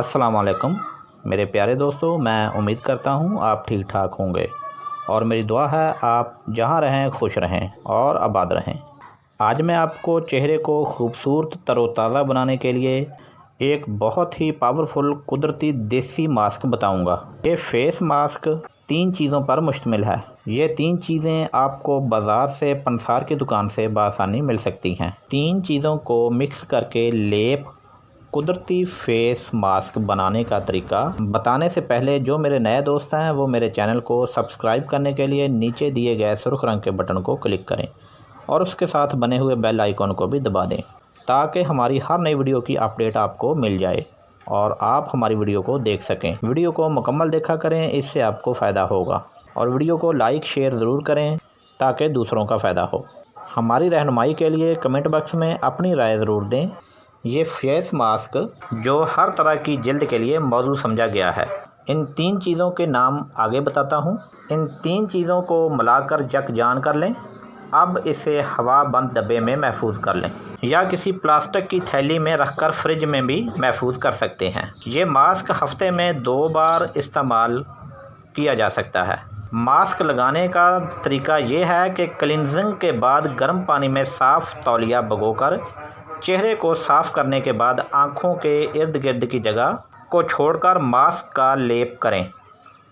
अस्सलाम वालेकुम मेरे प्यारे दोस्तों, मैं उम्मीद करता हूँ आप ठीक ठाक होंगे और मेरी दुआ है आप जहाँ रहें खुश रहें और आबाद रहें। आज मैं आपको चेहरे को खूबसूरत तरोताज़ा बनाने के लिए एक बहुत ही पावरफुल कुदरती देसी मास्क बताऊंगा। ये फेस मास्क 3 चीज़ों पर मुश्तमिल है। ये 3 चीज़ें आपको बाज़ार से पंसार की दुकान से बआसानी मिल सकती हैं। 3 चीज़ों को मिक्स करके लेप कुदरती फेस मास्क बनाने का तरीका बताने से पहले जो मेरे नए दोस्त हैं वो मेरे चैनल को सब्सक्राइब करने के लिए नीचे दिए गए सुर्ख रंग के बटन को क्लिक करें और उसके साथ बने हुए बेल आइकन को भी दबा दें ताकि हमारी हर नई वीडियो की अपडेट आपको मिल जाए और आप हमारी वीडियो को देख सकें। वीडियो को मुकम्मल देखा करें, इससे आपको फ़ायदा होगा और वीडियो को लाइक शेयर ज़रूर करें ताकि दूसरों का फ़ायदा हो। हमारी रहनुमाई के लिए कमेंट बॉक्स में अपनी राय ज़रूर दें। ये फेस मास्क जो हर तरह की जल्द के लिए मौजूद समझा गया है। इन 3 चीज़ों के नाम आगे बताता हूँ। इन 3 चीज़ों को मिलाकर जक जान कर लें। अब इसे हवा बंद डब्बे में महफूज कर लें या किसी प्लास्टिक की थैली में रखकर फ्रिज में भी महफूज कर सकते हैं। ये मास्क हफ्ते में 2 बार इस्तेमाल किया जा सकता है। मास्क लगाने का तरीका ये है कि क्लिनजिंग के बाद गर्म पानी में साफ़ तौलिया भिगोकर चेहरे को साफ़ करने के बाद आँखों के इर्द गिर्द की जगह को छोड़कर मास्क का लेप करें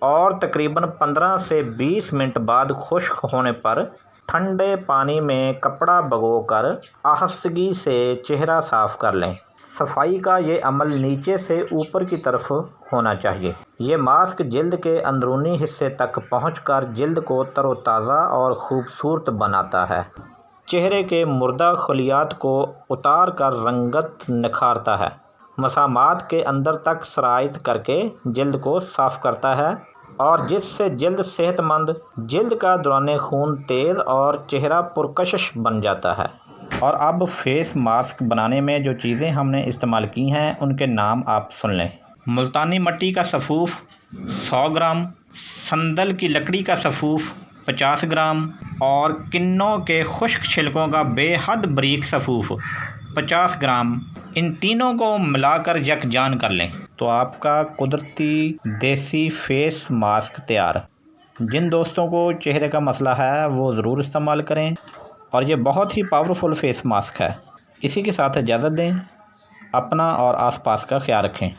और तकरीबन 15 से 20 मिनट बाद खुश्क होने पर ठंडे पानी में कपड़ा भिगोकर आहिस्तगी से चेहरा साफ़ कर लें। सफाई का ये अमल नीचे से ऊपर की तरफ होना चाहिए। ये मास्क जल्द के अंदरूनी हिस्से तक पहुंचकर जल्द को तरोताज़ा और ख़ूबसूरत बनाता है। चेहरे के मुर्दा खलियात को उतार कर रंगत निखारता है। मसामात के अंदर तक सरायत करके जल्द को साफ़ करता है और जिससे जल्द सेहतमंद, जल्द का दौरान खून तेज़ और चेहरा पुरकशिश बन जाता है। और अब फेस मास्क बनाने में जो चीज़ें हमने इस्तेमाल की हैं उनके नाम आप सुन लें। मुल्तानी मिट्टी का सफ़ूफ़ 100 ग्राम, संदल की लकड़ी का सफ़ूफ़ 50 ग्राम और किन्नों के खुश्क छिलकों का बेहद बारीक सफ़ूफ़ 50 ग्राम। इन तीनों को मिलाकर यकजान कर लें तो आपका कुदरती देसी फेस मास्क तैयार। जिन दोस्तों को चेहरे का मसला है वो ज़रूर इस्तेमाल करें और ये बहुत ही पावरफुल फेस मास्क है। इसी के साथ इजाज़त दें। अपना और आसपास का ख्याल रखें।